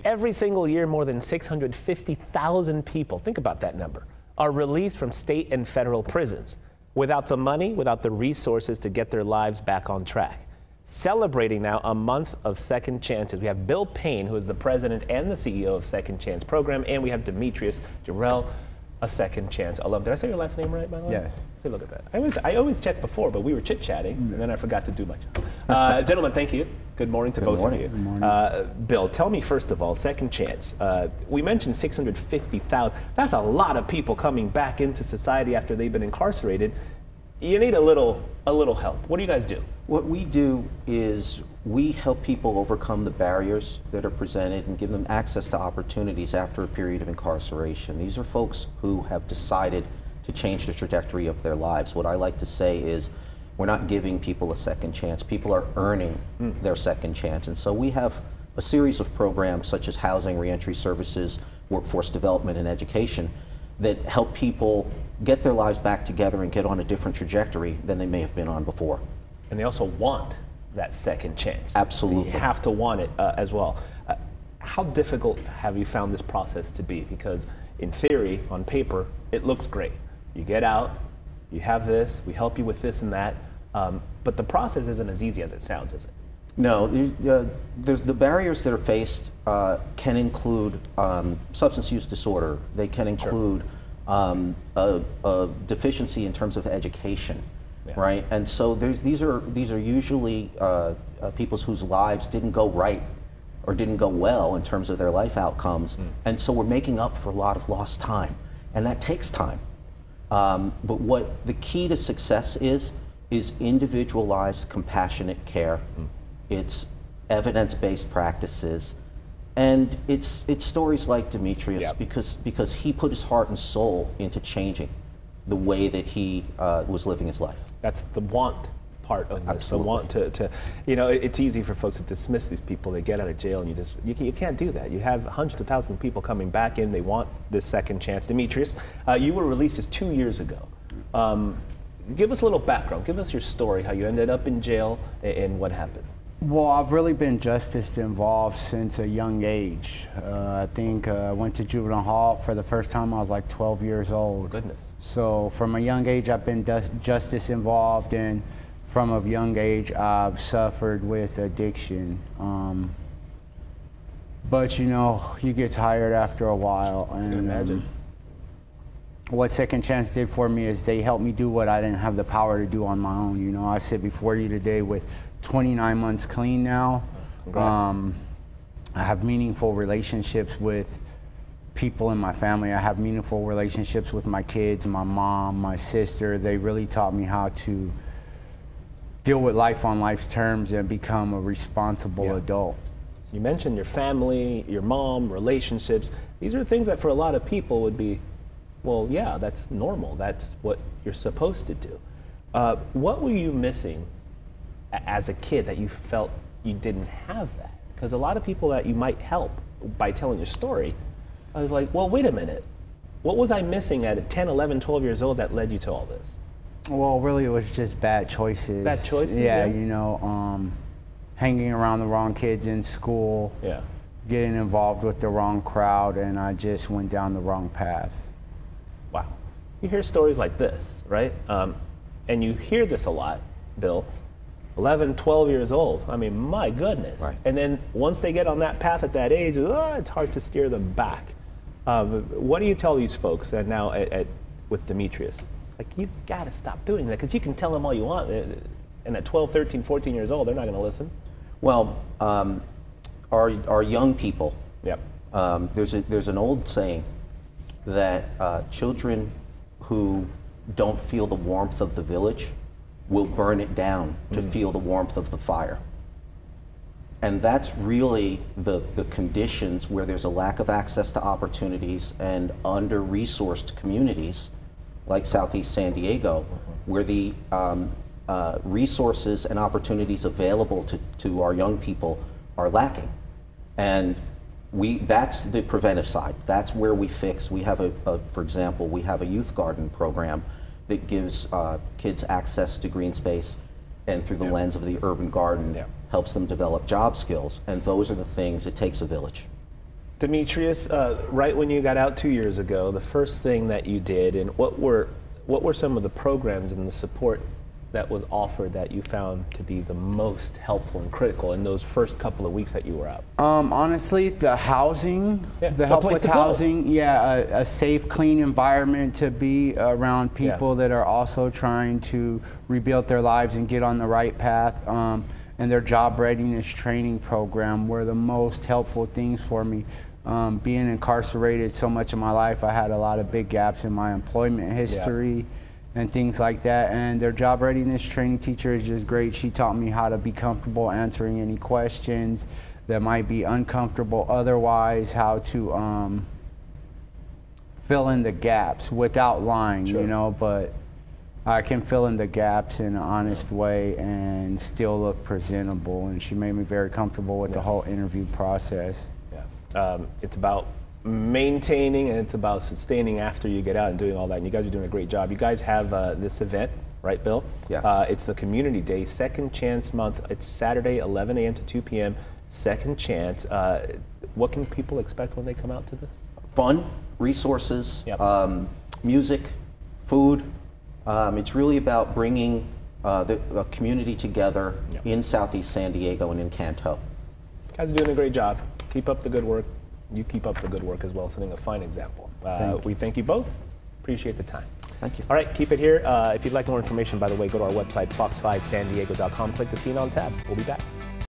Every single year, more than 650,000 people, think about that number, are released from state and federal prisons without the money, without the resources to get their lives back on track. Celebrating now a month of Second Chances, we have Bill Payne, who is the president and the CEO of Second Chance Program, and we have Demetrius Jarrell, a Second Chance alum. Did I say your last name right, by the way? Yes. Say, look at that. I always check before, but we were chit-chatting, and then I forgot to do my job. Gentlemen, thank you. Good morning to both of you. Good morning. Bill, tell me first of all, Second Chance. We mentioned 650,000. That's a lot of people coming back into society after they've been incarcerated. You need a little help. What do you guys do? What we do is we help people overcome the barriers that are presented and give them access to opportunities after a period of incarceration. These are folks who have decided to change the trajectory of their lives. What I like to say is we're not giving people a second chance. People are earning their second chance. And so we have a series of programs such as housing, reentry services, workforce development, and education that help people get their lives back together and get on a different trajectory than they may have been on before. And they also want that second chance. Absolutely. You have to want it as well. How difficult have you found this process to be? Because in theory, on paper, it looks great. You get out, you have this, we help you with this and that, but the process isn't as easy as it sounds, is it? No, there's the barriers that are faced can include substance use disorder. They can include a deficiency in terms of education, right? And so these are usually people whose lives didn't go right or didn't go well in terms of their life outcomes, and so we're making up for a lot of lost time, and that takes time. But what the key to success is individualized, compassionate care. It's evidence-based practices, and it's stories like Demetrius because he put his heart and soul into changing the way that he was living his life. That's the want part of this. Absolutely. The want to you know, it's easy for folks to dismiss these people. They get out of jail, and you can't do that. You have hundreds of thousands of people coming back in. They want this second chance. Demetrius, you were released just 2 years ago. Give us a little background. Give us your story, how you ended up in jail and what happened. Well, I've really been justice involved since a young age. I think I went to juvenile hall for the first time I was like 12 years old. Goodness. So from a young age, I've been justice involved, and from a young age, I've suffered with addiction. But you know, you get tired after a while. And, I can imagine. What Second Chance did for me is they helped me do what I didn't have the power to do on my own. You know, I sit before you today with 29 months clean now. I have meaningful relationships with people in my family. I have meaningful relationships with my kids, my mom, my sister. They really taught me how to deal with life on life's terms and become a responsible adult. You mentioned your family, your mom, relationships. These are things that for a lot of people would be, well, yeah, that's normal. That's what you're supposed to do. What were you missing as a kid that you felt you didn't have that? Because a lot of people that you might help by telling your story, I was like, well, wait a minute. What was I missing at 10, 11, 12 years old that led you to all this? Well, really, it was just bad choices. Bad choices? Yeah, you know, hanging around the wrong kids in school, getting involved with the wrong crowd, and I just went down the wrong path. Wow. You hear stories like this, right? And you hear this a lot, Bill. 11, 12 years old. I mean, my goodness. Right. And then once they get on that path at that age, it's hard to steer them back. What do you tell these folks now with Demetrius? Like, you got to stop doing that, because you can tell them all you want. And at 12, 13, 14 years old, they're not going to listen. Well, our young people, there's an old saying that children who don't feel the warmth of the village will burn it down to feel the warmth of the fire. And that's really the conditions where there's a lack of access to opportunities and under-resourced communities like Southeast San Diego, where the resources and opportunities available to our young people are lacking. And that's the preventive side. That's where we fix. We have for example, we have a youth garden program that gives kids access to green space, and through the lens of the urban garden, helps them develop job skills. And those are the things, it takes a village. Demetrius, right when you got out 2 years ago, the first thing that you did, and what were some of the programs and the support that was offered that you found to be the most helpful and critical in those first couple of weeks that you were out? Honestly, the housing, Yeah, the a help place with to go. housing, a safe, clean environment to be around people that are also trying to rebuild their lives and get on the right path. And their job readiness training program were the most helpful things for me. Being incarcerated so much of my life, I had a lot of big gaps in my employment history. And things like that, and their job readiness training teacher is just great. She taught me how to be comfortable answering any questions that might be uncomfortable otherwise, how to fill in the gaps without lying, you know, but I can fill in the gaps in an honest way and still look presentable, and she made me very comfortable with the whole interview process. It's about maintaining and it's about sustaining after you get out and doing all that. And you guys are doing a great job. You guys have this event, right, Bill? Yes. It's the Community Day, Second Chance Month. It's Saturday, 11 a.m. to 2 p.m. Second Chance. What can people expect when they come out to this? Fun, resources, Yep. Music, food. It's really about bringing the community together in Southeast San Diego and in Canto. You guys are doing a great job. Keep up the good work. You keep up the good work as well, setting a fine example. We thank you both. Appreciate the time. Thank you. All right, keep it here. If you'd like more information, by the way, go to our website, fox5sandiego.com. Click the See It On tab. We'll be back.